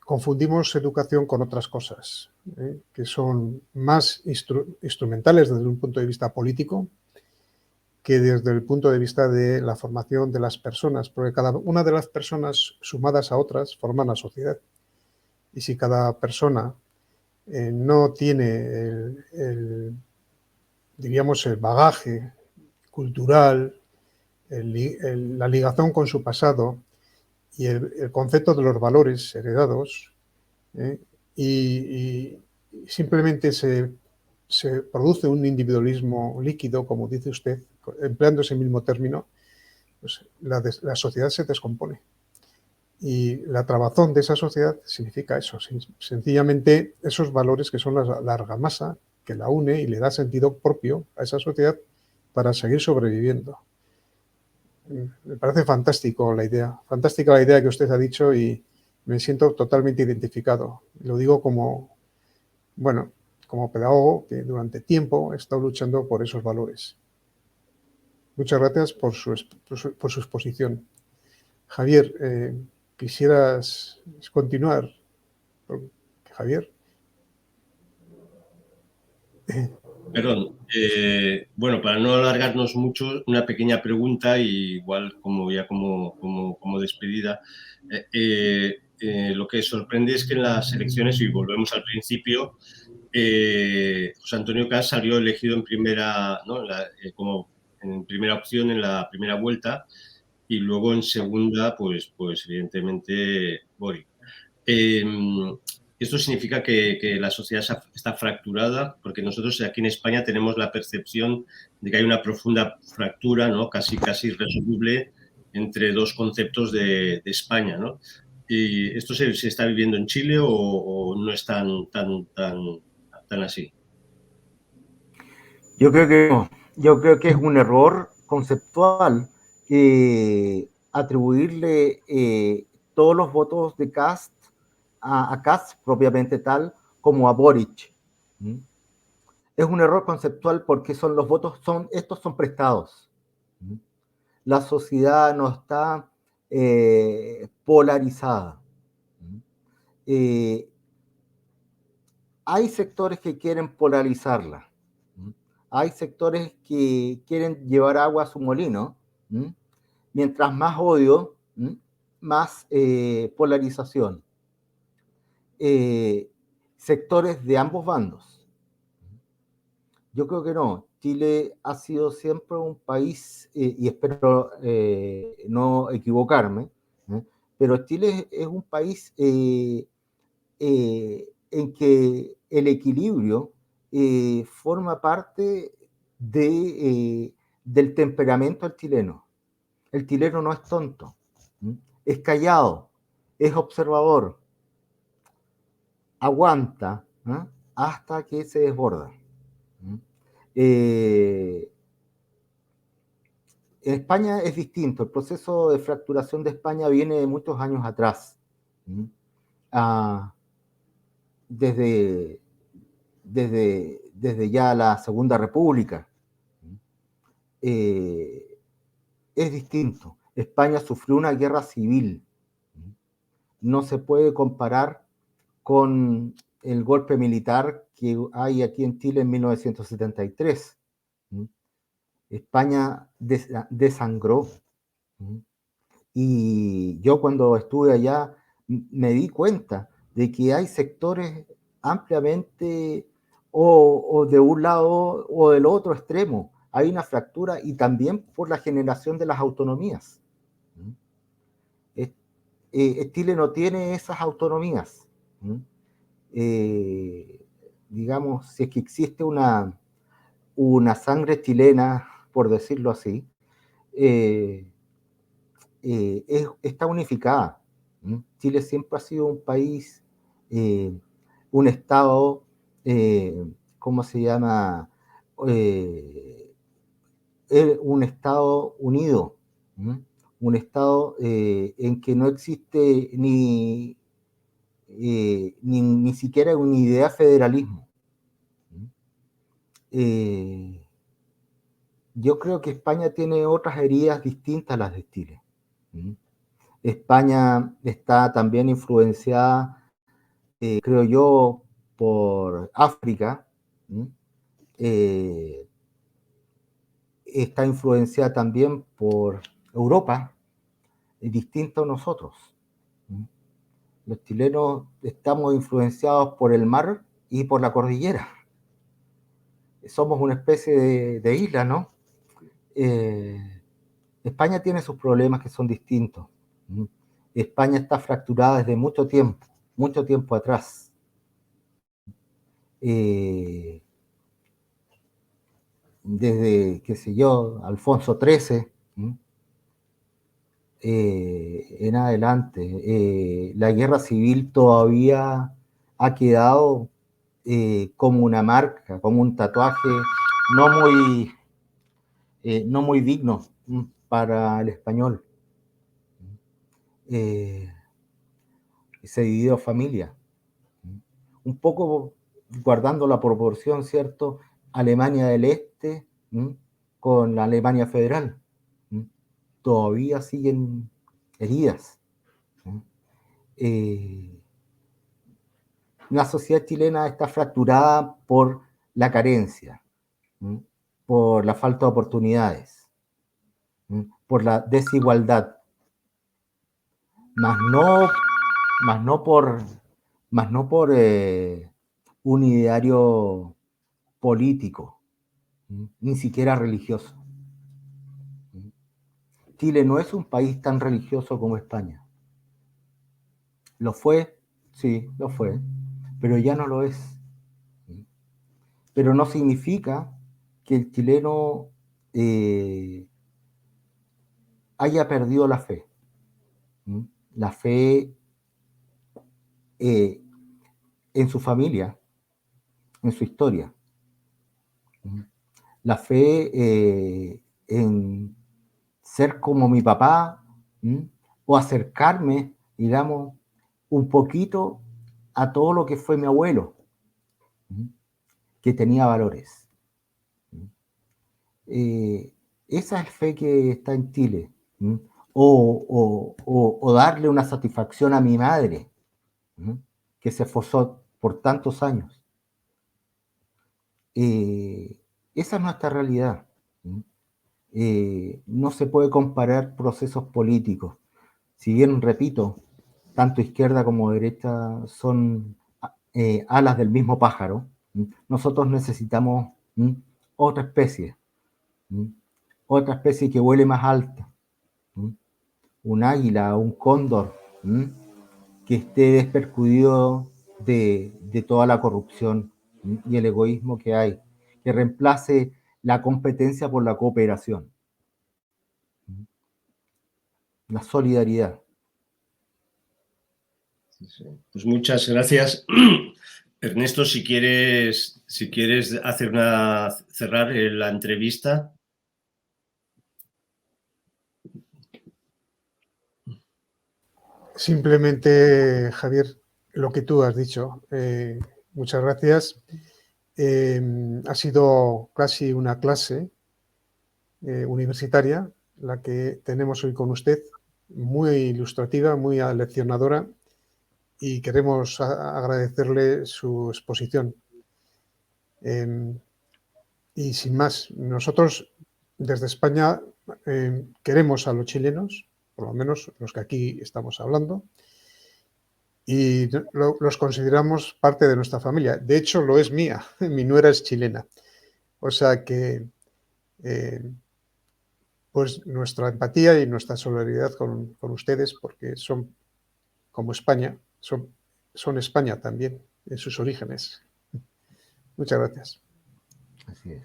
confundimos educación con otras cosas, que son más instrumentales desde un punto de vista político que desde el punto de vista de la formación de las personas, porque cada una de las personas sumadas a otras forman la sociedad. Y si cada persona no tiene diríamos, el bagaje cultural, la ligación con su pasado y el concepto de los valores heredados, y simplemente se produce un individualismo líquido, como dice usted, empleando ese mismo término, pues la sociedad se descompone. Y la trabazón de esa sociedad significa eso, sencillamente esos valores que son la argamasa que la une y le da sentido propio a esa sociedad para seguir sobreviviendo. Me parece fantástica la idea que usted ha dicho y me siento totalmente identificado. Lo digo como pedagogo que durante tiempo he estado luchando por esos valores. Muchas gracias por su exposición. Javier, ¿quisieras continuar? Javier. Perdón. Bueno, para no alargarnos mucho, una pequeña pregunta, y igual como despedida. Lo que sorprende es que en las elecciones, y volvemos al principio, José Antonio Caz salió elegido en primera, ¿no? Como en primera opción en la primera vuelta, y luego en segunda, pues evidentemente Boric. Esto significa que la sociedad está fracturada, porque nosotros aquí en España tenemos la percepción de que hay una profunda fractura, ¿no? casi irresoluble entre dos conceptos de España, ¿no? ¿Y esto se está viviendo en Chile o no es tan así? Yo creo que es un error conceptual atribuirle todos los votos de Kast a Kast propiamente tal como a Boric. Es un error conceptual porque estos son prestados. La sociedad no está polarizada. Hay sectores que quieren polarizarla. hay sectores que quieren llevar agua a su molino. Mientras más odio, más polarización. Sectores de ambos bandos. Yo creo que no. Chile ha sido siempre un país, y espero no equivocarme, pero Chile es un país en que el equilibrio forma parte del temperamento del chileno. El chileno no es tonto, es callado, es observador, aguanta hasta que se desborda. En España es distinto. El proceso de fracturación de España viene de muchos años atrás. Desde ya la Segunda República. Es distinto. España sufrió una guerra civil. No se puede comparar con el golpe militar que hay aquí en Chile en 1973. España desangró. Y yo cuando estuve allá me di cuenta de que hay sectores ampliamente o de un lado o del otro extremo. Hay una fractura y también por la generación de las autonomías. Chile no tiene esas autonomías. Digamos, si es que existe una sangre chilena, por decirlo así, está unificada. Chile siempre ha sido un país, un Estado, ¿cómo se llama? Un Estado unido, un Estado en que no existe ni siquiera una idea de federalismo. Yo creo que España tiene otras heridas distintas a las de Chile. España está también influenciada, creo yo, por África. Está influenciada también por Europa, distinto a nosotros. Los chilenos estamos influenciados por el mar y por la cordillera. Somos una especie de isla, ¿no? España tiene sus problemas que son distintos. España está fracturada desde mucho tiempo atrás. Desde, qué sé yo, Alfonso XIII en adelante. La guerra civil todavía ha quedado como una marca, como un tatuaje no muy digno para el español. Se dividió familia. Un poco guardando la proporción, ¿cierto? Alemania del Este con la Alemania Federal. Todavía siguen heridas. La sociedad chilena está fracturada por la carencia, por la falta de oportunidades, por la desigualdad, más no por un ideario político, ni siquiera religioso. Chile no es un país tan religioso como España. Lo fue, sí, lo fue, pero ya no lo es. Pero no significa que el chileno haya perdido la fe. La fe en su familia, en su historia. La fe en ser como mi papá, o acercarme, digamos, un poquito a todo lo que fue mi abuelo, que tenía valores. Esa es fe que está en Chile. O darle una satisfacción a mi madre, que se esforzó por tantos años. esa es nuestra realidad. No se puede comparar procesos políticos. Si bien, repito, tanto izquierda como derecha son alas del mismo pájaro, nosotros necesitamos otra especie que vuele más alta, un águila, un cóndor, que esté despercudido de toda la corrupción y el egoísmo que hay, que reemplace la competencia por la cooperación, la solidaridad. Pues muchas gracias. Ernesto, si quieres cerrar la entrevista. Simplemente, Javier, lo que tú has dicho. Muchas gracias. Ha sido casi una clase universitaria la que tenemos hoy con usted, muy ilustrativa, muy aleccionadora, y queremos agradecerle su exposición. Y sin más, nosotros desde España queremos a los chilenos, por lo menos los que aquí estamos hablando, y los consideramos parte de nuestra familia. De hecho, lo es mía, mi nuera es chilena. O sea que, pues nuestra empatía y nuestra solidaridad con ustedes, porque son como España, son España también, en sus orígenes. Muchas gracias. Así es.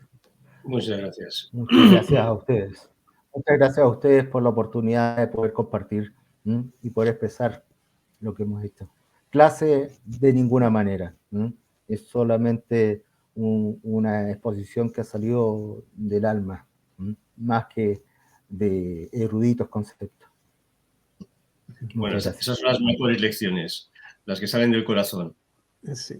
Muchas gracias. Muchas gracias a ustedes. Muchas gracias a ustedes por la oportunidad de poder compartir y poder expresar lo que hemos hecho. Clase de ninguna manera. Es solamente una exposición que ha salido del alma, más que de eruditos conceptos. Bueno, esas son las mejores lecciones, las que salen del corazón. Sí.